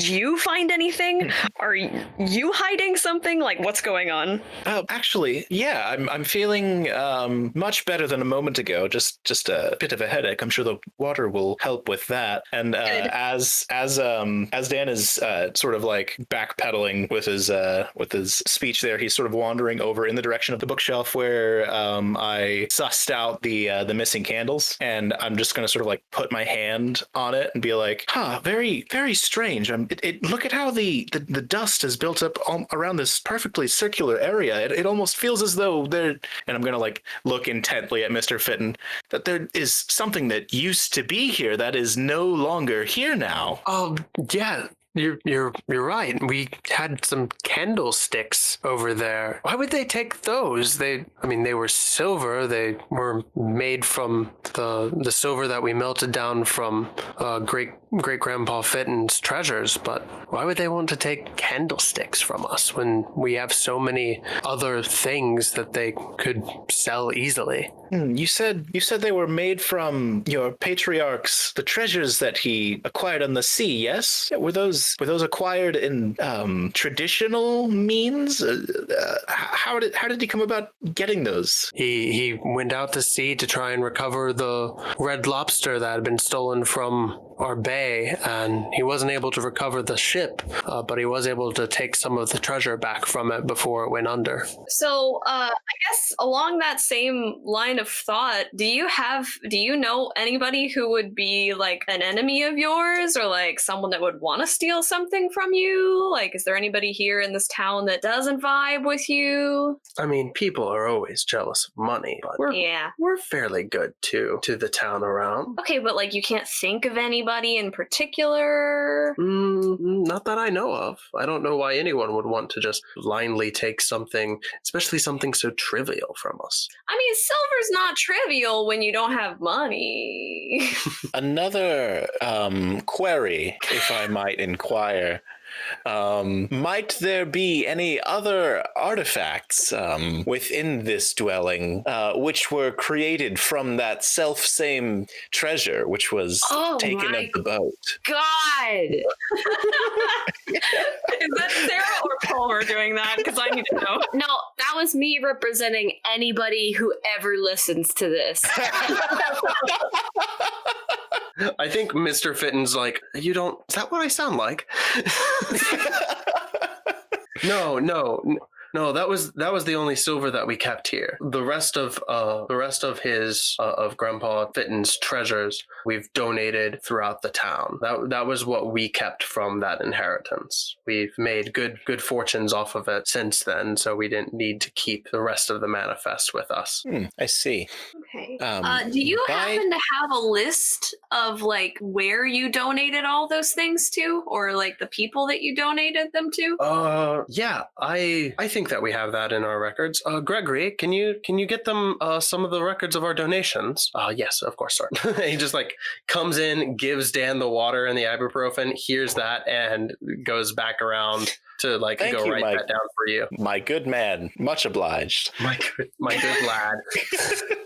anything? Are you hiding something? Like, what's going on? Actually, yeah, I'm feeling much better than a moment ago. Just a bit of a headache. I'm sure the water will help with that. And as Dan is sort of like backpedaling with his speech there, he's sort of wandering over in the direction of the bookshelf where I sussed out the missing candles, and I'm just going to sort of like put my hand on it and be like, very, very strange. Look at how the dust has built up around this perfectly circular area. It almost feels as though and I'm going to like look intently at Mr. Fitton, that there is something that used to be here that is no longer here now. Yeah. You're right. We had some candlesticks over there. Why would they take those? They were silver. They were made from the silver that we melted down from great grandpa Fitton's treasures. But why would they want to take candlesticks from us when we have so many other things that they could sell easily? You said they were made from your patriarch's, the treasures that he acquired on the sea. Yes, were those acquired in traditional means? How did he come about getting those? He went out to sea to try and recover the red lobster that had been stolen from our bay, and he wasn't able to recover the ship, but he was able to take some of the treasure back from it before it went under. So I guess along that same line of thought, do you know anybody who would be like an enemy of yours, or like someone that would want to steal something from you? Like, is there anybody here in this town that doesn't vibe with you? I mean, people are always jealous of money, but we're fairly good to the town around. Okay, but like you can't think of anybody in particular? Not that I know of. I don't know why anyone would want to just blindly take something, especially something so trivial, from us. I mean, silver's not trivial when you don't have money. Another query, if I might inquire. Might there be any other artifacts within this dwelling which were created from that self-same treasure which was taken of the boat? God! Is that Sarah or Palmer doing that? Because I need to know. No, that was me representing anybody who ever listens to this. I think Mr. Fitton's like, is that what I sound like? No, that was the only silver that we kept here. The rest of his Grandpa Fitton's treasures we've donated throughout the town. That was what we kept from that inheritance. We've made good fortunes off of it since then, so we didn't need to keep the rest of the manifest with us. I see. Okay. Do you happen to have a list of like where you donated all those things to, or like the people that you donated them to? Yeah, I think that we have that in our records. Gregory, can you get them some of the records of our donations? Yes, of course, sir. He just like comes in, gives Dan the water and the ibuprofen, hears that, and goes back around to like write that down for you. My good man, much obliged. My good lad.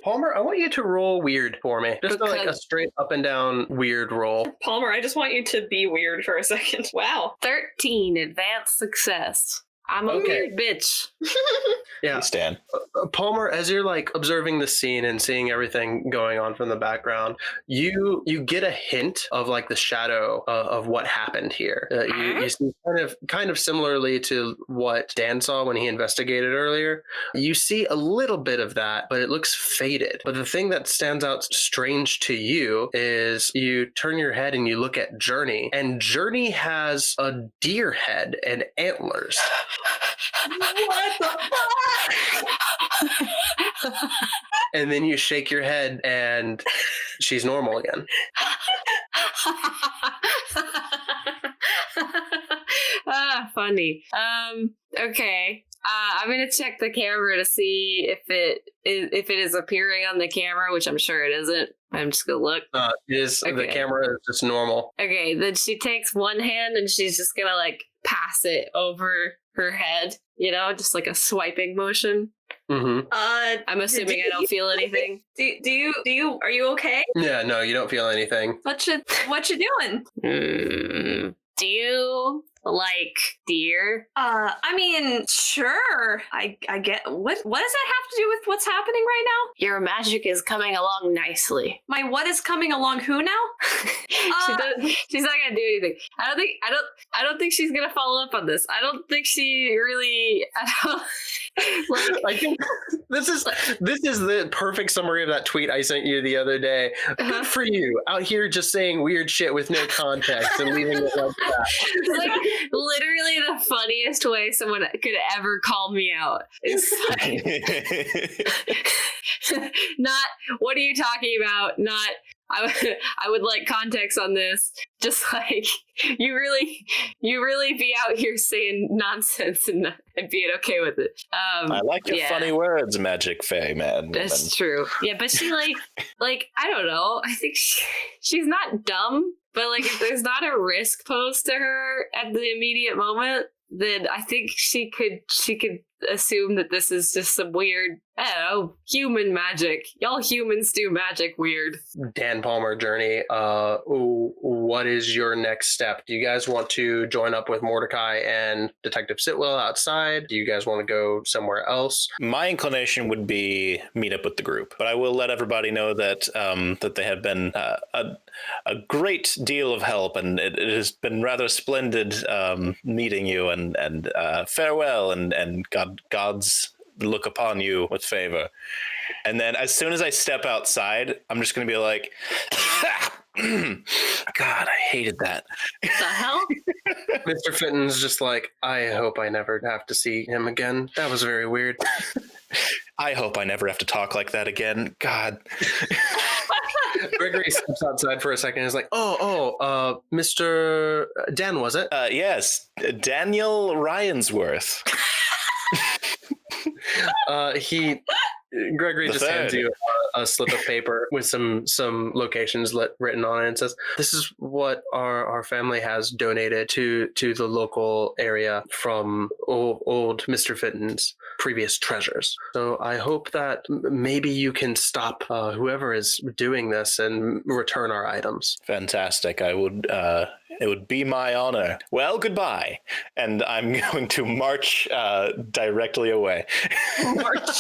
Palmer, I want you to roll weird for me. Just like a straight up and down weird roll. Palmer, I just want you to be weird for a second. Wow. 13, advanced success. I'm a Okay. weird bitch. Yeah. Stan. Palmer, as you're like observing the scene and seeing everything going on from the background, you get a hint of like the shadow of what happened here. You see kind of similarly to what Dan saw when he investigated earlier. You see a little bit of that, but it looks faded. But the thing that stands out strange to you is you turn your head and you look at Jurnee, and Jurnee has a deer head and antlers. What the fuck? And then you shake your head and she's normal again. Funny. Okay. I'm gonna check the camera to see if it is appearing on the camera, which I'm sure it isn't. I'm just gonna look. The camera is just normal. Okay, then she takes one hand and she's just gonna like pass it over her head, just like a swiping motion. Mm-hmm. I'm assuming I don't feel anything. Do you are you okay? Yeah, no, you don't feel anything. What you doing? Do you like deer? I mean, sure. I get what does that have to do with what's happening right now? Your magic is coming along nicely. My what is coming along who now? She's not gonna do anything. I don't think she's gonna follow up on this. I don't think she really. I think this is the perfect summary of that tweet I sent you the other day. Good for you, out here just saying weird shit with no context and leaving it like that. It's like literally the funniest way someone could ever call me out. It's like, not what are you talking about? Not I would like context on this. Just like you really be out here saying nonsense and being okay with it. I like your funny words, Magic Fae, man. That's true. Yeah, but she like I don't know. I think she's not dumb, but like if there's not a risk posed to her at the immediate moment, then I think she could assume that this is just some weird, I don't know, human magic. Y'all humans do magic weird. Dan Palmer, Jurnee, what is your next step? Do you guys want to join up with Mordicai and Detective Sitwell outside? Do you guys want to go somewhere else? My inclination would be meet up with the group, but I will let everybody know that that they have been a great deal of help, and it has been rather splendid meeting you, and farewell, and God's look upon you with favor. And then as soon as I step outside, I'm just going to be like, God, I hated that. The hell? Mr. Fitton's just like, I hope I never have to see him again. That was very weird. I hope I never have to talk like that again. God. Gregory steps outside for a second and is like, Mr. Dan, was it? Yes, Daniel Ryansworth. Gregory just hands you a slip of paper with some locations written on it and says, this is what our family has donated to the local area from old Mr. Fitton's previous treasures. So I hope that maybe you can stop whoever is doing this and return our items. Fantastic. I would it would be my honor. Well, goodbye. And I'm going to march directly away. March.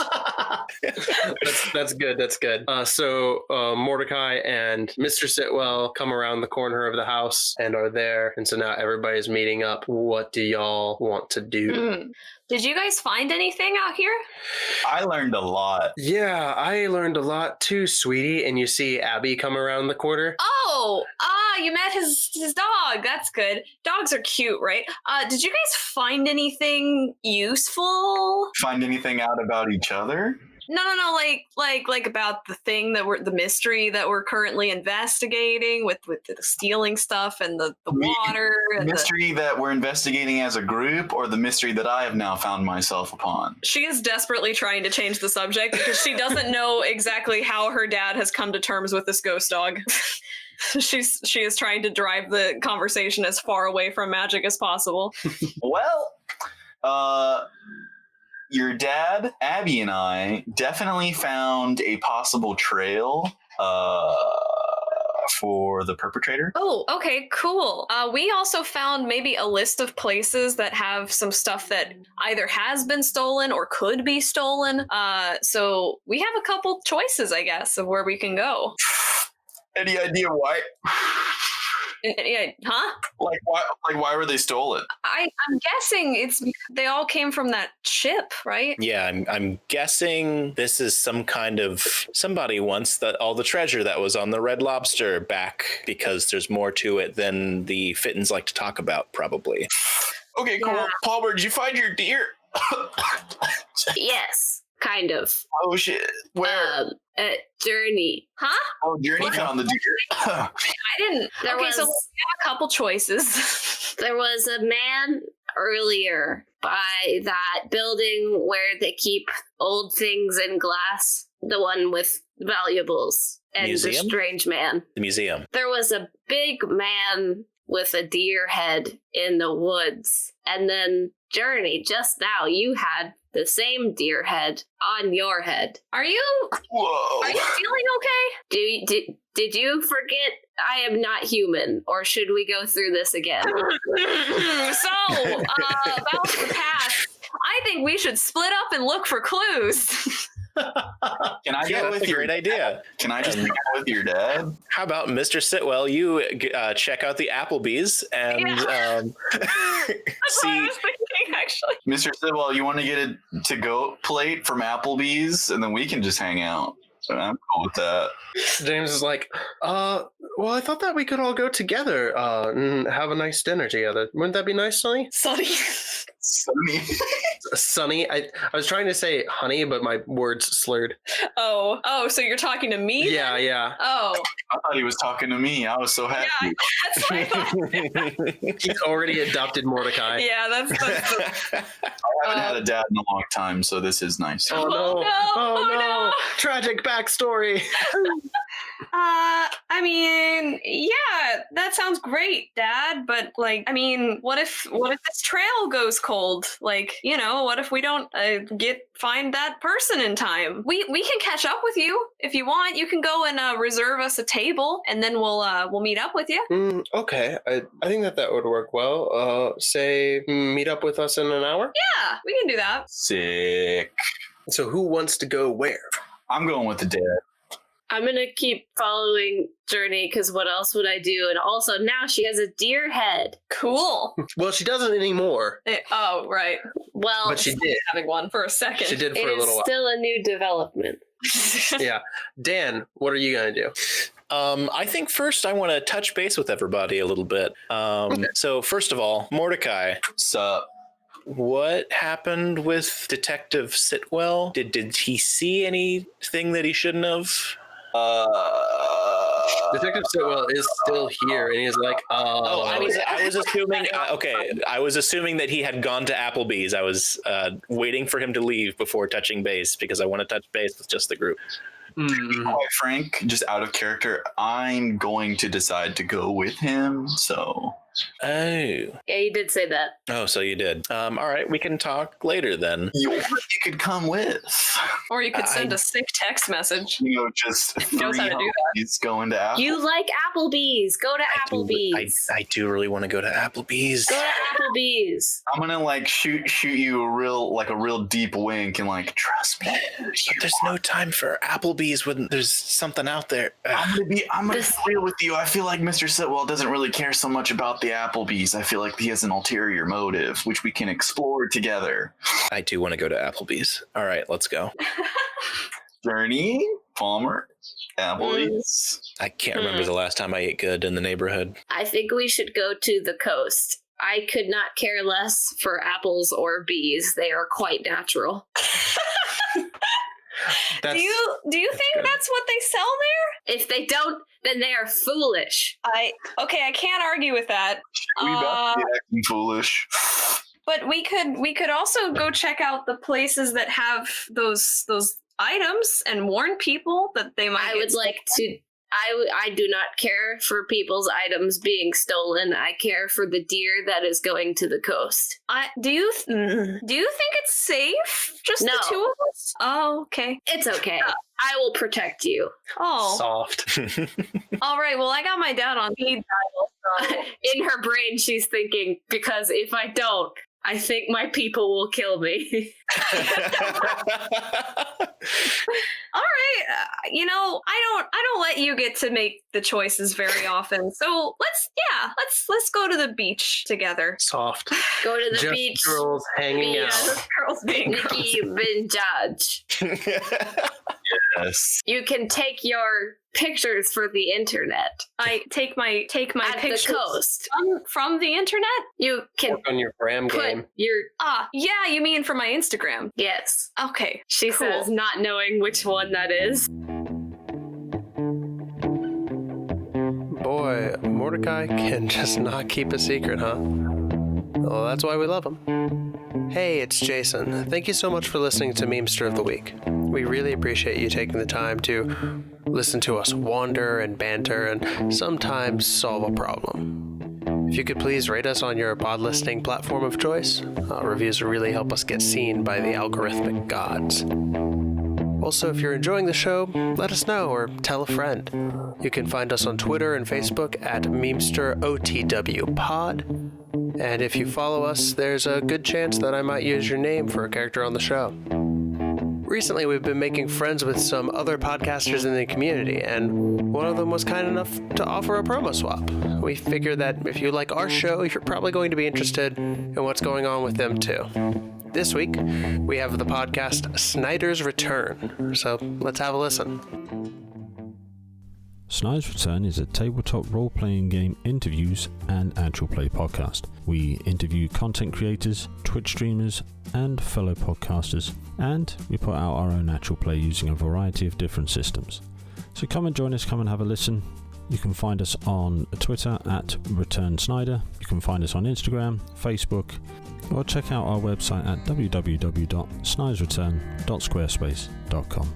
That's good. That's good. So Mordecai and Mr. Sitwell come around the corner of the house and are there. And so now everybody's meeting up. What do y'all want to do? Did you guys find anything out here? I learned a lot. Yeah, I learned a lot too, sweetie. And you see Abby come around the corner. Oh, you met his dog. That's good. Dogs are cute, right? Did you guys find anything useful? Find anything out about each other? No, like about the mystery that we're currently investigating with the stealing stuff and the water. And mystery that we're investigating as a group, or the mystery that I have now found myself upon? She is desperately trying to change the subject because she doesn't know exactly how her dad has come to terms with this ghost dog. She is trying to drive the conversation as far away from magic as possible. Well, your dad, Abby, and I definitely found a possible trail watch for the perpetrator. Oh, okay, cool. We also found maybe a list of places that have some stuff that either has been stolen or could be stolen. So we have a couple choices, I guess, of where we can go. Any idea why? Yeah, huh? Like why were they stolen? I'm guessing it's they all came from that ship, right? Yeah, I'm guessing this is some kind of somebody wants all the treasure that was on the Red Lobster back because there's more to it than the Fittins like to talk about, probably. Okay, cool. Yeah. Palmer, did you find your deer? Yes, kind of. Oh shit! Where? Jurnee. Huh? Oh, Jurnee found the deer. I didn't. There okay, was- so we have a couple choices. There was a man earlier by that building where they keep old things in glass, the one with valuables, and the Museum? strange man. The museum. There was a big man with a deer head in the woods, and then Jurnee, just now you had the same deer head on your head. Are you Whoa! feeling okay? Did you forget I am not human, or should we go through this again? So, about the past, I think we should split up and look for clues. Can I Yeah, go that's with a great idea. Can I just hang out with your dad? How about Mr. Sitwell? You check out the Applebee's and That's what I see. was thinking, actually. Mr. Sitwell, you want to get a to-go plate from Applebee's, and then we can just hang out. So I'm cool with that. James is like, well, I thought that we could all go together and have a nice dinner together. Wouldn't that be nice, Sonny? Sonny. Sonny. Sonny, I was trying to say honey, but my words slurred. Oh, so you're talking to me? Yeah, yeah. Oh, I thought he was talking to me. I was so happy. yeah, that's what I thought. He's already adopted Mordecai. Yeah, that's I haven't had a dad in a long time, so this is nice. Oh no! no, Oh oh, no! no. Tragic backstory. I mean, yeah, that sounds great, Dad. But like, I mean, what if this trail goes cold? Like, you know, what if we don't find that person in time? We can catch up with you if you want. You can go and reserve us a table, and then we'll meet up with you. Okay, I think that would work well. Say meet up with us in an hour. Yeah, we can do that. Sick. So who wants to go where? I'm going with the dad. I'm gonna keep following Jurnee because what else would I do? And also now she has a deer head. Cool. Well, she doesn't anymore, Oh, right. Well, but she did. Having one for a second. She did for a it is little while. still a new development. Yeah. Dan, what are you gonna do? I think first I want to touch base with everybody a little bit. So first of all, Mordecai, Sup? what happened with Detective Sitwell? Did he see anything that he shouldn't have? Detective Sitwell is still here, and he's like, Oh, I was assuming. I was assuming that he had gone to Applebee's. I was waiting for him to leave before touching base because I want to touch base with just the group. To be quite frank, just out of character, I'm going to decide to go with him. So Oh, Yeah, you did say that. so you did. All right, we can talk later then. you could come with. Or you could send a sick text message. You know, just He knows how to do He's going to Apple. You like Applebee's? Go to Applebee's. I do really want to go to Applebee's. Go to Applebee's. I'm gonna like shoot you a real deep wink and like trust me. There's no time for Applebee's when there's something out there. I'm gonna be real with you. I feel like Mr. Sitwell doesn't really care so much about the Applebee's. I feel like he has an ulterior motive, which we can explore together. I do want to go to Applebee's. All right, let's go. Jurnee, Palmer, Applebee's. I can't remember the last time I ate good in the neighborhood. I think we should go to the coast. I could not care less for apples or bees. They are quite natural. That's, Do you think that's what they sell there? If they don't, then they are foolish. I can't argue with that. We about to be acting foolish. But we could also go check out the places that have those items and warn people that they might. I do not care for people's items being stolen. I care for the deer that is going to the coast. Do you think it's safe? Just No. the two of us? Oh, okay. It's okay. I will protect you. Oh, Soft. all right. Well, I got my dad on speed dial. So. In her brain, she's thinking, because if I don't, I think my people will kill me. All right, I don't let you get to make the choices very often. So let's go to the beach together. Soft. Go to the Just beach. girls hanging out. Yes. Girls being girls. Nikki, you've been judged. Yes. You can take your pictures for the internet I take my at pictures the coast. from the internet. You can Work on your gram put game. your Yeah, you mean for my Instagram? yes. Okay, She cool. says, not knowing which one that is. Boy, Mordecai can just not keep a secret, huh? Well, that's why we love him. Hey, it's Jason. Thank you so much for listening to Memester of the Week. We really appreciate you taking the time to listen to us wander and banter and sometimes solve a problem. If you could please rate us on your pod listening platform of choice, reviews really help us get seen by the algorithmic gods. Also, if you're enjoying the show, let us know or tell a friend. You can find us on Twitter and Facebook at MemsterOTWPod. And if you follow us, there's a good chance that I might use your name for a character on the show. Recently, we've been making friends with some other podcasters in the community, and one of them was kind enough to offer a promo swap. We figured that if you like our show, you're probably going to be interested in what's going on with them too. This week, we have the podcast Snyder's Return, so let's have a listen. Snyder's Return is a tabletop role-playing game interviews and actual play podcast. We interview content creators, Twitch streamers, and fellow podcasters, and we put out our own actual play using a variety of different systems. So come and join us, come and have a listen. You can find us on Twitter at Return Snyder. You can find us on Instagram, Facebook, or check out our website at www.snydersreturn.squarespace.com.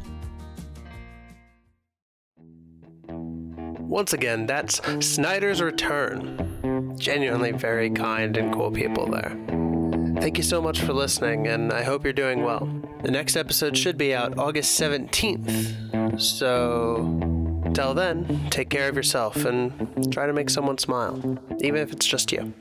Once again, that's Snyder's Return. Genuinely very kind and cool people there. Thank you so much for listening, and I hope you're doing well. The next episode should be out August 17th, so till then, take care of yourself and try to make someone smile, even if it's just you.